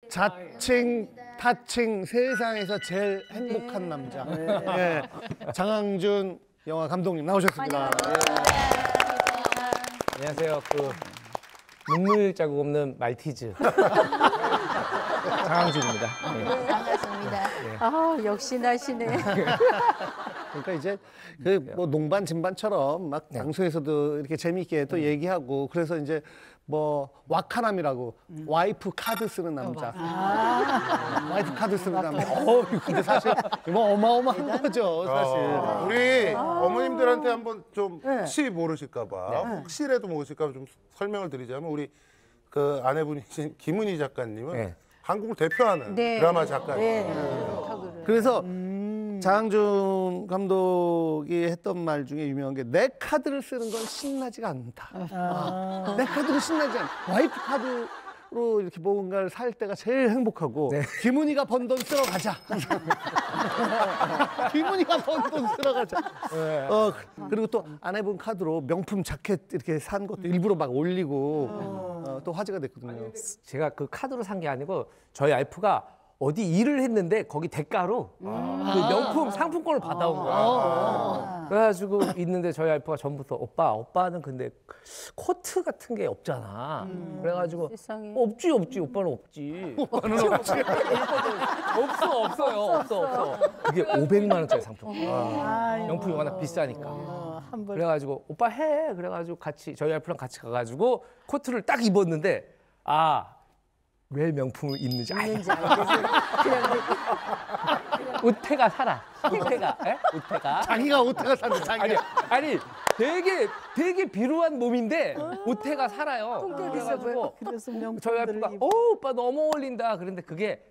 자칭, 타칭 세상에서 제일 행복한 남자. 네. 장항준 영화 감독님 나오셨습니다. 안녕하세요. 눈물 자국 없는 말티즈 장항준입니다. 네. 반갑습니다. 아, 역시 나시네. 그러니까 이제 뭐 농반 진반처럼 막 방송에서도 이렇게 재미있게 또 얘기하고 그래서 이제 뭐 와카남이라고 와이프 카드 쓰는 남자. 와이프 카드 쓰는 남자. 근데 사실 뭐 어마어마한 거죠, 사실. 우리 어머님들한테 한번 좀 혹시 모르실까봐 혹시라도 모르실까봐 좀 설명을 드리자면 우리 그 아내분이신 김은희 작가님은 한국을 대표하는 드라마 작가예요. 그래서 장항준 감독이 했던 말 중에 유명한 게 내 카드를 쓰는 건 신나지가 않다. 내 카드로 신나지 않아. 와이프 카드로 이렇게 뭔가를 살 때가 제일 행복하고 김은희가 번 돈 쓰러 가자. 김은희가 번 돈 쓰러 가자. 그리고 또 아내분 카드로 명품 자켓 이렇게 산 것도 일부러 막 올리고 또 화제가 됐거든요. 제가 그 카드로 산 게 아니고 저희 와이프가 어디 일을 했는데 거기 대가로 그 명품 상품권을 받아온 거예요. 그래가지고 있는데 저희 와이프가 전부터 오빠는 근데 코트 같은 게 없잖아. 그래가지고 세상에. 없지 오빠는 없지. 오빠는 없지. 없어. 그게 500만 원짜리 상품권. 명품이 워낙 비싸니까. 그래가지고 오빠 해. 그래가지고 저희 와이프랑 같이 가가지고 코트를 딱 입었는데 왜 명품을 입는지 알겠어. 우태가 살아. 우태가. 자기가 오태가 산다. 자기가. 아니 되게 비루한 몸인데 우태가 살아요. 그래가지고 저희 와이프가 오빠 너무 어울린다. 그런데 그게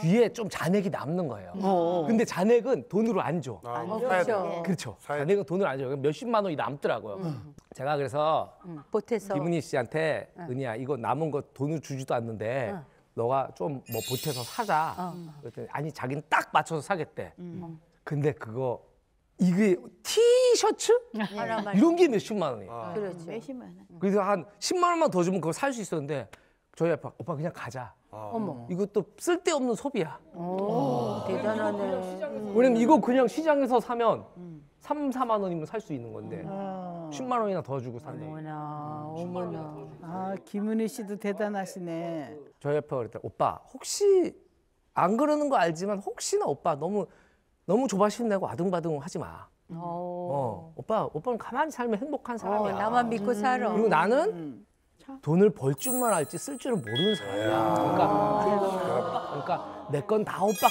뒤에 좀 잔액이 남는 거예요. 근데 잔액은 돈으로 안 줘. 그렇죠. 잔액은 돈으로 안 줘요. 몇십만 원이 남더라고요. 제가 그래서 보태서 김은희 씨한테 은희야 이거 남은 거 돈을 주지도 않는데 너가 좀 뭐 보태서 사자. 그랬더니 아니 자기는 딱 맞춰서 사겠대. 근데 이게 티셔츠? 이런 게 몇십만 원이에요. 그렇죠. 몇십만 원. 그래서 한 10만 원만 더 주면 그거 살 수 있었는데 저희 오빠 그냥 가자. 어머. 이것도 쓸데없는 소비야. 대단하네. 왜냐면 이거 그냥 시장에서 사면 3, 4만 원이면 살 수 있는 건데 10만 원이나 더 주고 산대. 어머나. 김은희 씨도 대단하시네. 저희 옆에 그랬더니 오빠 혹시 안 그러는 거 알지만 혹시나 오빠 너무 조바심 내고 아둥바둥 하지 마. 오빠는 가만히 살면 행복한 사람이야. 나만 믿고 살아. 그리고 나는 돈을 벌 줄만 알지 쓸 줄은 모르는 사람이야. 그러니까 내 건 다 오빠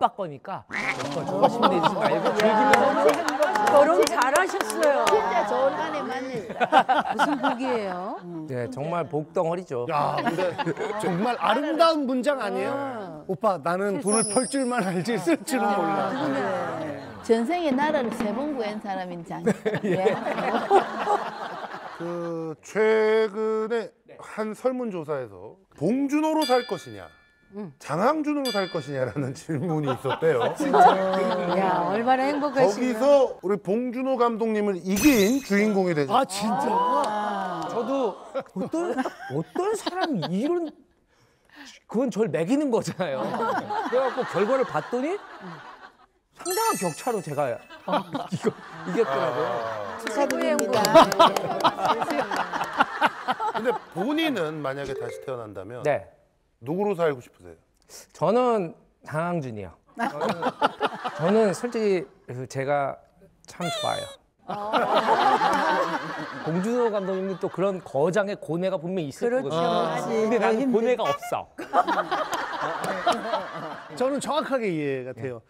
거니까 오빠 조바심 내지 말고 즐기면서 결혼 잘하셨어요. 진짜 좋은 아내 만났다. 무슨 복이에요? 네, 정말 복덩어리죠. 야, 근데 정말 아름다운 문장 아니에요? 오빠, 나는 돈을 벌 줄만 알지 쓸 줄은 몰라. 전생에 나라를 3번 구한 사람인지 아니에요? 그 최근에 한 설문조사에서 봉준호로 살 것이냐 장항준으로 살 것이냐라는 질문이 있었대요. 야, 얼마나 행복하시면. 거기서 우리 봉준호 감독님을 이긴 주인공이 되죠. 아, 진짜? 저도 어떤 사람이 그건 저를 매기는 거잖아요. 그래갖고 결과를 봤더니 상당한 격차로 제가 이겼더라고요. 축하드립니다. 근데 본인은 만약에 다시 태어난다면 네, 누구로 살고 싶으세요? 저는 장항준이요. 저는 솔직히 제가 참 좋아요. 봉준호 감독님도 또 그런 거장의 고뇌가 분명히 있을 거거든요. 근데 나는 고뇌가 없어. 저는 정확하게 이해가 돼요.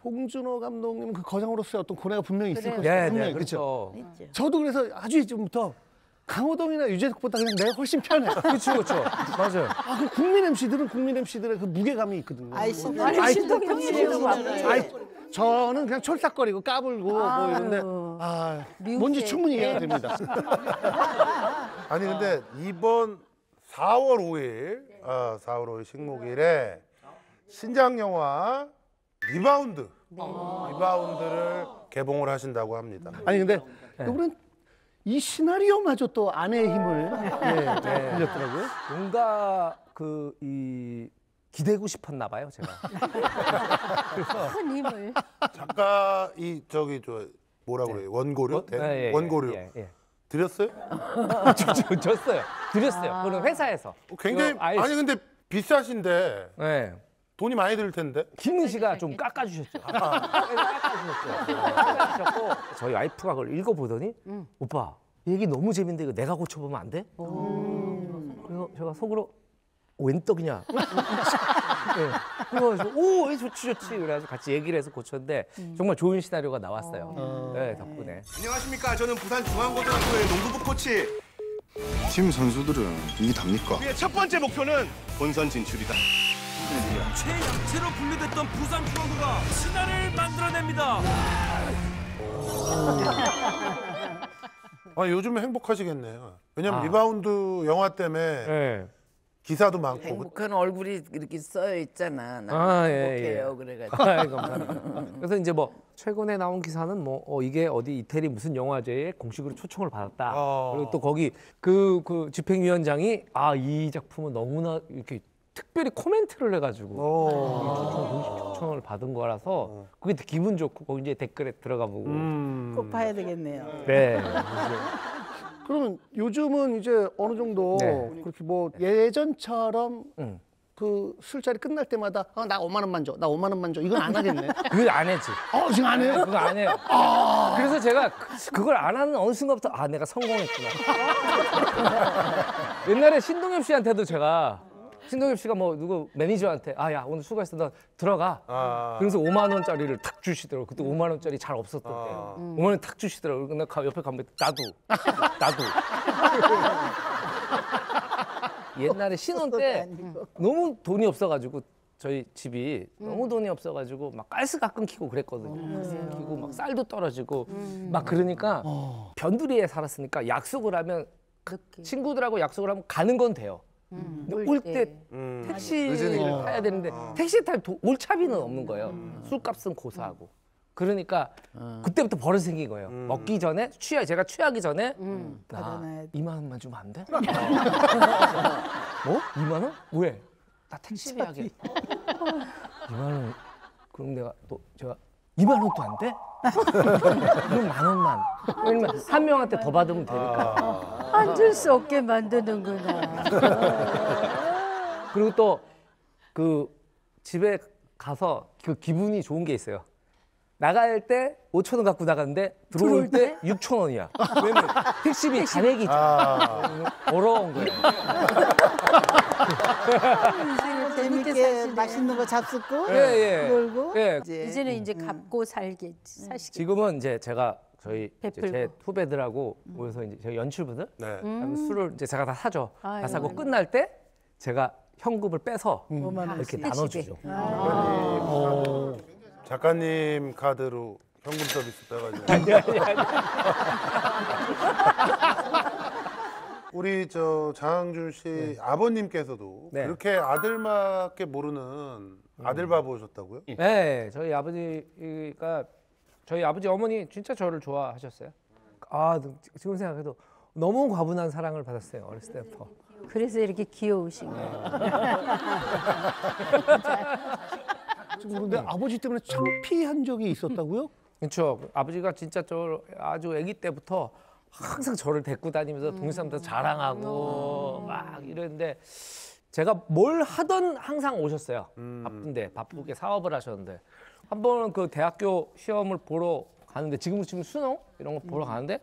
봉준호 감독님은 그 거장으로서의 어떤 고뇌가 분명히 있을 것이다. 네, 분명히, 그렇죠. 저도 그래서 아주 이전부터 강호동이나 유재석보다 그냥 내가 훨씬 편해. 그렇죠. 맞아요. 그 국민 MC들은 국민 MC들의 그 무게감이 있거든요. 저는 그냥 촐싹거리고 까불고 뭐 이런데 뭔지 충분히 이해가 됩니다. 아니 근데 이번 4월 5일 4월 5일 식목일에 신작 영화 리바운드를 개봉을 하신다고 합니다. 아니 근데 이번엔 이 시나리오마저 또 아내의 힘을 빌렸더라고요. 뭔가 이 기대고 싶었나 봐요, 제가. 큰 힘을. 작가 저 뭐라고 그래요? 원고료? 원고료 드렸어요? 줬어요. 드렸어요. 그럼 회사에서. 굉장히 아니 근데 비싸신데 네. 돈이 많이 들 텐데. 김은 씨가 좀 깎아주셨죠. 깎아주셨고 저희 와이프가 그걸 읽어보더니 오빠 얘기 너무 재밌는데 이거 내가 고쳐보면 안 돼? 그래서 제가 속으로 웬 떡이냐. 네. 그래서 오 좋지. 그래가지고 같이 얘기를 해서 고쳤는데 정말 좋은 시나리오가 나왔어요. 네, 덕분에. 안녕하십니까. 저는 부산 중앙고등학교의 농구부 코치. 팀 선수들은 이게 답니까? 우리의 첫 번째 목표는 본선 진출이다. 최약체로 분류됐던 부산 중앙고가 신화를 만들어냅니다. 요즘에 행복하시겠네요. 왜냐면 리바운드 영화 때문에 기사도 많고. 행복한 얼굴이 이렇게 써 있잖아. 나 행복해요. 그래가지고. 감사합니다. 그래서 이제 뭐 최근에 나온 기사는 이게 어디 이태리 무슨 영화제에 공식으로 초청을 받았다. 그리고 또 거기 그 집행위원장이 이 작품은 너무나 이렇게 특별히 코멘트를 해가지고 공식 초청을 받은 거라서 그게 기분 좋고 거기 이제 댓글에 들어가 보고 꼭 봐야 되겠네요. 네. 그러면 요즘은 이제 어느 정도 그렇게 뭐 예전처럼 그 술자리 끝날 때마다 나 5만 원만 줘, 나 5만 원만 줘 이건 안 하겠네. 그걸 안 했지. 지금 안 해요? 그거 안 해요. 그래서 제가 그걸 안 하는 어느 순간부터 내가 성공했구나. 옛날에 신동엽 씨한테도 신동엽 씨가 누구 매니저한테 야 오늘 수고했어 너 들어가. 그래서 5만 원짜리를 탁 주시더라고. 그때 5만 원짜리 잘 없었던 때요. 5만 원 탁 주시더라고. 내가 옆에 가면 나도. 옛날에 신혼 때 너무 돈이 없어가지고 저희 집이 너무 돈이 없어가지고 막 가스가 끊기고 그랬거든요. 끊기고 막 쌀도 떨어지고 막 그러니까 변두리에 살았으니까 약속을 하면 친구들하고 약속을 하면 가는 건 돼요. 올 때 택시를 타야 되는데 택시 탈 올차비는 없는 거예요. 술값은 고사하고. 그러니까 그때부터 버릇이 생긴 거예요. 먹기 전에 제가 취하기 전에 나 2만 원만 주면 안 돼? 2만 원? 왜? 나 택시 예약해. 2만 원. 그럼 제가 2만 원도 안 돼? 그럼 1만 원만. 왜냐면 한 명한테 더 받으면 되니까. 안 줄 수 없게 만드는구나. 그리고 또 그 집에 가서 그 기분이 좋은 게 있어요. 나갈 때 5천 원 갖고 나갔는데 들어올 때 6천 원이야. 왜냐면 택시비 잔액이 어려운 거예요. 재밌게 맛있는 거 잡수고 놀고. 이제는 이제 갚고 사시겠지. 지금은 이제 제가 제 후배들하고 모여서 이제 저희 연출부들 술을 이제 제가 다 사죠. 다 사고 끝날 때 제가 현금을 빼서 이렇게 나눠주죠. 작가님 카드로 현금 서비스 빼가지고. 우리 장항준 씨 아버님께서도 그렇게 아들밖에 모르는 아들 바보셨다고요? 네, 저희 아버지 어머니 진짜 저를 좋아하셨어요. 지금 생각해도 너무 과분한 사랑을 받았어요 어렸을 때부터. 그래서 이렇게 귀여우신 거예요. 그런데 아버지 때문에 창피한 적이 있었다고요? 그렇죠. 아버지가 진짜 아주 아기 때부터 항상 저를 데리고 다니면서 동네 사람들 자랑하고 막 이랬는데 제가 뭘 하던 항상 오셨어요. 바쁘게 사업을 하셨는데 한 번은 그 대학교 시험을 보러 가는데 지금 수능 이런 거 보러 가는데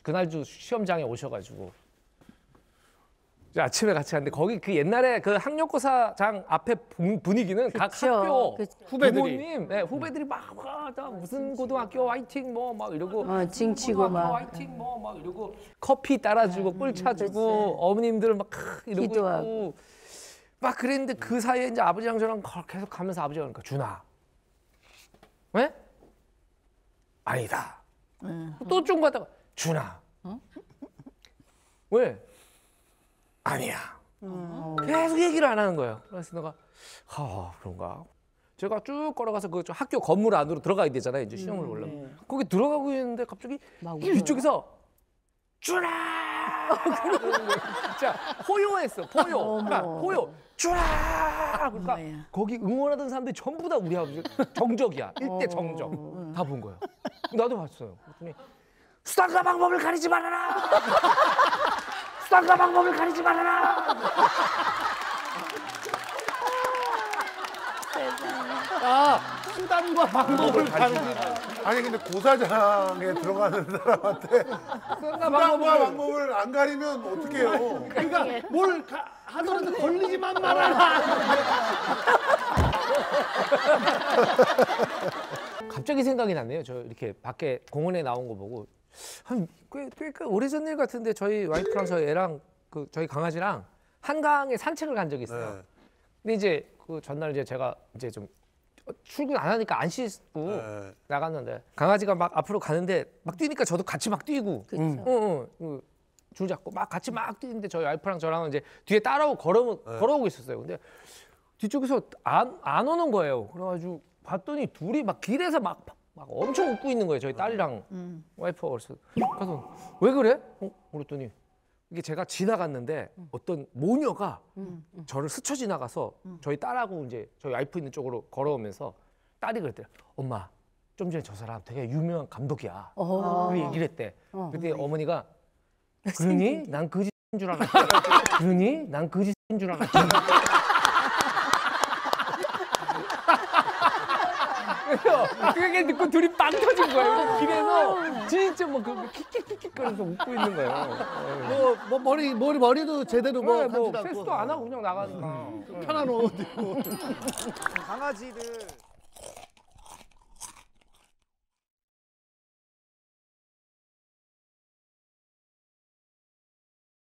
그날 시험장에 오셔가지고 아침에 같이 갔는데 거기 그 옛날에 그 학력고사장 앞에 분위기는 각 학교 후배들이 막 무슨 고등학교 화이팅 막 이러고 징치고 막 화이팅 막 이러고 커피 따라주고 꿀 차주고 어머님들 막 이러고 있고 막 그랬는데 그 사이에 이제 아버지랑 저랑 계속 가면서 아버지가 그러니까 준아 왜? 아니다. 또 좀 가다가 준아 왜? 아니야. 계속 얘기를 안 하는 거예요. 그래서 내가 그런가. 제가 쭉 걸어가서 그 학교 건물 안으로 들어가야 되잖아요. 이제 시험을 보려면. 거기 들어가고 있는데 갑자기 이쪽에서 쭈라. 진짜 포효했어. 포효. 그러니까 포효. 쭈라. 그러니까 거기 응원하던 사람들이 전부 다 우리 아버지 정적이야. 1대 정적. 다 본 거예요. 나도 봤어요. 그랬더니 수단과 방법을 가리지 말아라. 수단과 방법을 가리지 말아라. 아, 수단과 방법을 가리지. 아니 근데 고사장에 들어가는 사람한테 수단과 방법을 안 가리면 어떡해요? 그러니까 뭘 하더라도 걸리지만 말아라. 갑자기 생각이 났네요. 저 이렇게 밖에 공원에 나온 거 보고 꽤 오래전 일 같은데 저희 와이프랑 저희 애랑 저희 강아지랑 한강에 산책을 간 적이 있어요. 네. 근데 이제 그 전날 이제 제가 이제 좀 출근 안 하니까 안 씻고 나갔는데 강아지가 막 앞으로 가는데 막 뛰니까 저도 같이 막 뛰고 줄 잡고 막 같이 막 뛰는데 저희 와이프랑 저랑 이제 뒤에 따라오고 걸어오고 있었어요. 근데 뒤쪽에서 안 오는 거예요. 그래가지고 봤더니 둘이 막 길에서 막 엄청 웃고 있는 거예요. 저희 딸이랑 와이프가. 그래서 왜 그래? 그랬더니 이게 제가 지나갔는데 어떤 모녀가 저를 스쳐 지나가서 저희 딸하고 이제 저희 와이프 있는 쪽으로 걸어오면서 딸이 그랬대요. 엄마, 좀 전에 저 사람 되게 유명한 감독이야. 그 얘기를 했대. 그때 어머니가 그러니? 난 거짓인 줄 알았지. 그러니? 난 거짓인 줄 알았지. 그게 듣고 둘이 빵 터진 거예요. 길에서 진짜 뭐 킥킥킥킥 거리면서 웃고 있는 거예요. 뭐 머리도 제대로 뭐 세수도 안 하고 그냥 나가니까 편한 옷 입고. 강아지들